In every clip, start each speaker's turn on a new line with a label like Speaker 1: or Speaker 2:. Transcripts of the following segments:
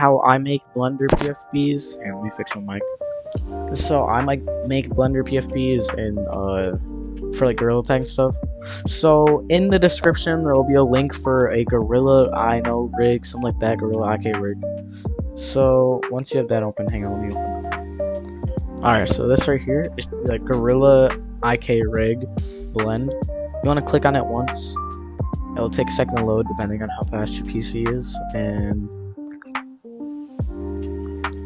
Speaker 1: how I make Blender PFPs. And let me fix my mic. So I might make Blender PFPs and for like Gorilla Tag stuff. So in the description there will be a link for a Gorilla rig, something like that, Gorilla IK rig. So once you have that open, hang on, let me open it. Alright, so this right here is the Gorilla IK rig blend. You want to click on it once. It'll take a second to load depending on how fast your PC is, and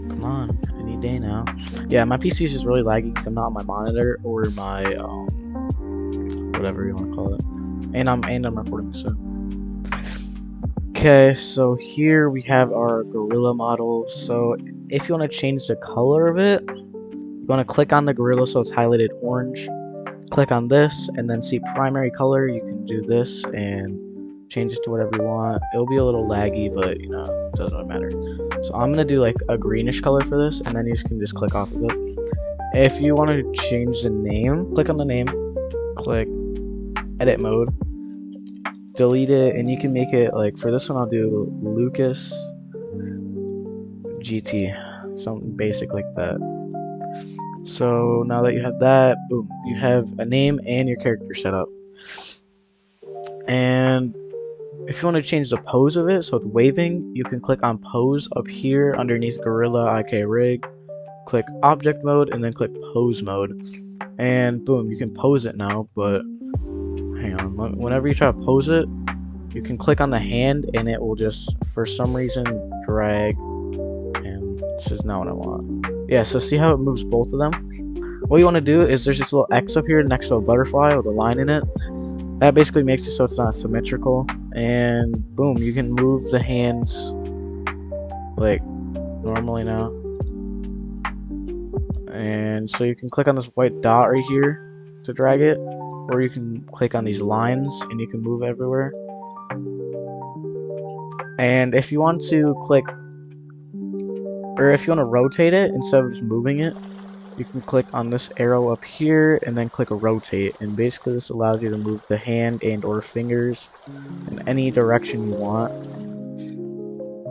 Speaker 1: come on, any day now. Yeah, my PC is just really laggy because I'm not on my monitor or my whatever you want to call it, and I'm recording soon. Okay, so here we have our Gorilla model. So if you want to change the color of it, you want to click on the Gorilla so it's highlighted orange. Click on this and then see primary color. You can do this and change it to whatever you want. It'll be a little laggy, but you know, it doesn't really matter. So I'm gonna do like a greenish color for this, and then you can just click off of it. If you want to change the name, click on the name, click edit mode, delete it, and you can make it like, for this one I'll do Lucas GT, something basic like that. So now that you have that, boom, you have a name and your character set up. And if you want to change the pose of it, so it's waving, you can click on pose up here underneath Gorilla IK rig, click object mode, and then click pose mode. And boom, you can pose it now, but hang on, whenever you try to pose it, you can click on the hand and it will just, for some reason, drag, and this is not what I want. Yeah, so see how it moves both of them? What you want to do is there's this little X up here next to a butterfly with a line in it. That basically makes it so it's not symmetrical. And boom, you can move the hands like normally now. And so you can click on this white dot right here to drag it, or you can click on these lines and you can move everywhere. And if you want to click, or if you want to rotate it instead of just moving it, you can click on this arrow up here and then click rotate, and basically this allows you to move the hand and or fingers in any direction you want.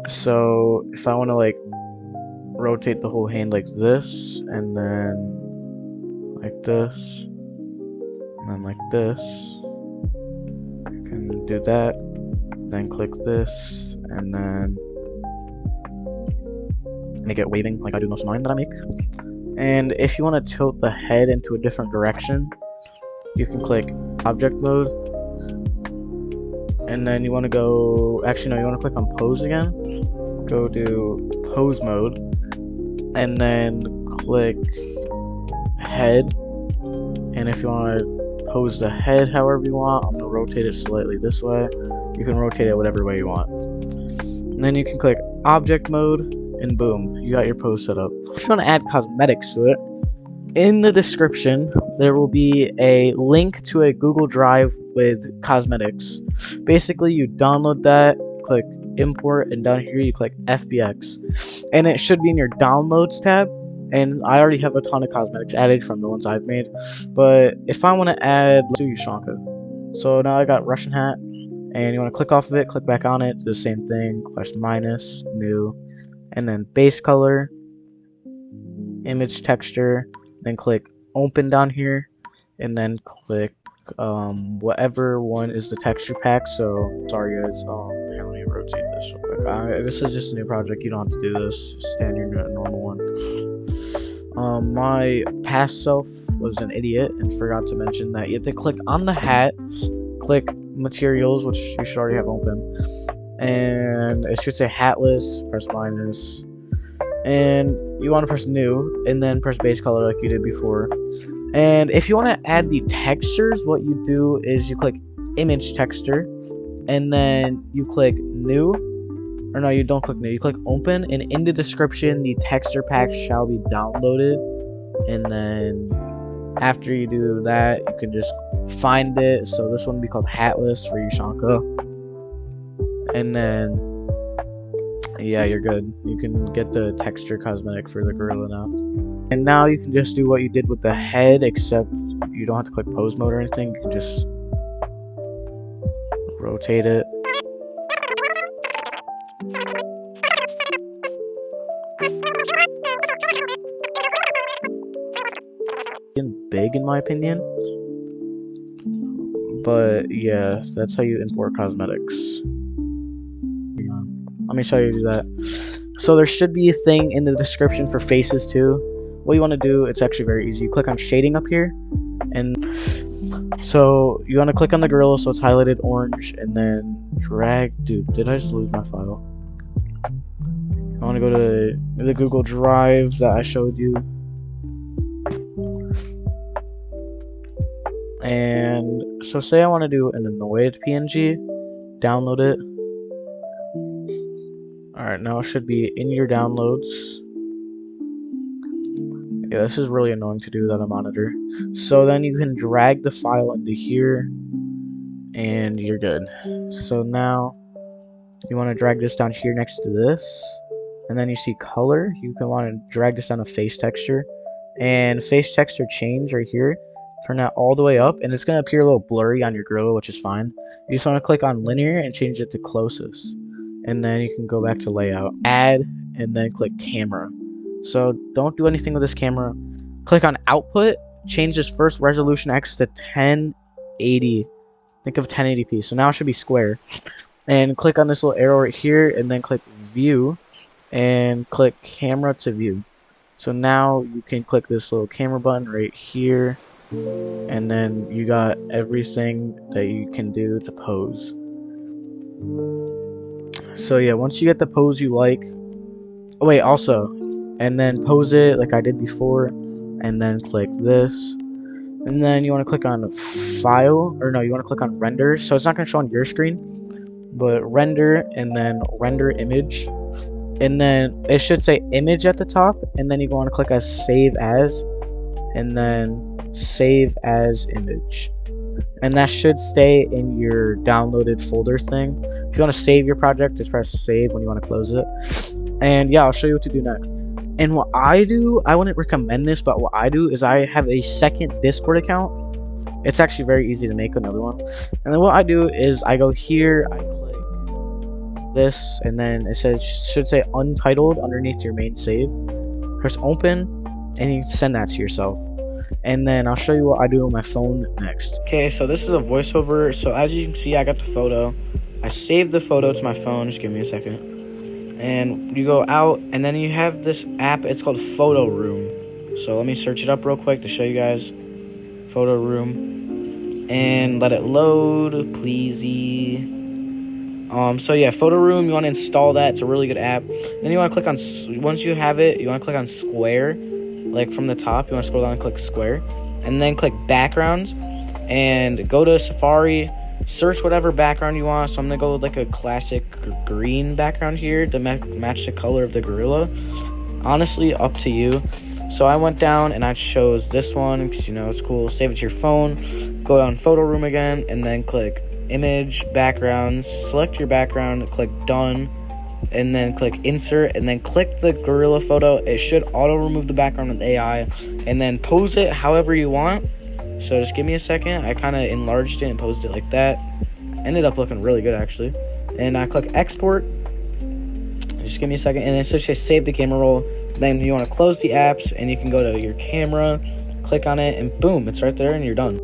Speaker 1: So if I want to like rotate the whole hand like this, and then like this, and then like this, you can do that, then click this, and then make it waving like I do most of mine that I make. And if you want to tilt the head into a different direction, you can click object mode, and then you want to go, actually no, you want to click on pose again, go to pose mode, and then click head. And if you want to pose the head however you want, I'm going to rotate it slightly this way. You can rotate it whatever way you want. And then you can click object mode, and boom, you got your pose set up. If you want to add cosmetics to it, in the description there will be a link to a Google Drive with cosmetics. Basically you download that, click import, and down here you click FBX, and it should be in your downloads tab. And I already have a ton of cosmetics added from the ones I've made, but if I want to add, let's do Yushanka. So now I got Russian hat, and you want to click off of it, click back on it, do the same thing, minus new, and then base color, image texture, then click open down here, and then click whatever one is the texture pack. So sorry guys, here, let me rotate this real quick. This is just a new project, you don't have to do this, just stand your normal one. My past self was an idiot and forgot to mention that you have to click on the hat, click materials, which you should already have open, and it should say hatless, press minus, and you want to press new, and then press base color like you did before. And if you want to add the textures, what you do is you click image texture, and then you click new, or no, you don't click new, you click open, and in the description the texture pack shall be downloaded. And then after you do that, you can just find it. So this one will be called hatless for Yushanka, and then yeah, you're good. You can get the texture cosmetic for the gorilla now. And now you can just do what you did with the head, except you don't have to click pose mode or anything. You can just rotate it. big in my opinion. But yeah, that's how you import cosmetics. Let me show you that. So there should be a thing in the description for faces too. What you want to do, it's actually very easy. You click on shading up here, and so you want to click on the gorilla so it's highlighted orange, and then drag. Dude, did I just lose my file? I want to go to the Google Drive that I showed you. And so say I want to do an annoyed PNG, download it. Alright, now it should be in your downloads. Yeah, this is really annoying to do without a monitor. So then you can drag the file into here, and you're good. So now you want to drag this down here next to this, and then you see color. You can want to drag this down to face texture, and face texture change right here. Turn that all the way up, and it's going to appear a little blurry on your gorilla, which is fine. You just want to click on linear and change it to closest, and then you can go back to layout, add, and then click camera. So don't do anything with this camera. Click on output, change this first resolution X to 1080. Think of 1080p. So now it should be square. And click on this little arrow right here, and then click view, and click camera to view. So now you can click this little camera button right here, and then you got everything that you can do to pose. So yeah, once you get the pose you like, oh wait, also, and then pose it like I did before, and then click this, and then you want to click on file, or no, you want to click on render. So it's not going to show on your screen, but render, and then render image, and then it should say image at the top, and then you want to click as save as, and then save as image, and that should stay in your downloaded folder thing. If you want to save your project, just press save when you want to close it. And yeah, I'll show you what to do next. And what I do, I wouldn't recommend this, but what I do is I have a second Discord account. It's actually very easy to make another one. And then what I do is I go here, I click this, and then it should say untitled underneath your main save. Press open, and you send that to yourself. And then I'll show you what I do on my phone next. Okay, so this is a voiceover. So as you can see, I got the photo. I saved the photo to my phone. Just give me a second. And you go out, and then you have this app. It's called Photo Room. So let me search it up real quick to show you guys. Photo Room. And let it load, pleasey. So yeah, Photo Room, you want to install that. It's a really good app. Then you want to click on, once you have it, you want to click on Square. Like from the top, you want to scroll down and click Square, and then click backgrounds, and go to Safari, search whatever background you want. So I'm gonna go with like a classic green background here to match the color of the gorilla. Honestly, up to you. So I went down and I chose this one because, you know, it's cool. Save it to your phone, go down Photo Room again, and then click image, backgrounds, select your background, click done, and then click insert, and then click the gorilla photo. It should auto remove the background with AI, and then pose it however you want. So just give me a second. I kind of enlarged it and posed it like that. Ended up looking really good actually. And I click export. Just give me a second, and it should say save the camera roll. Then you want to close the apps, and you can go to your camera, click on it, and boom, it's right there, and you're done.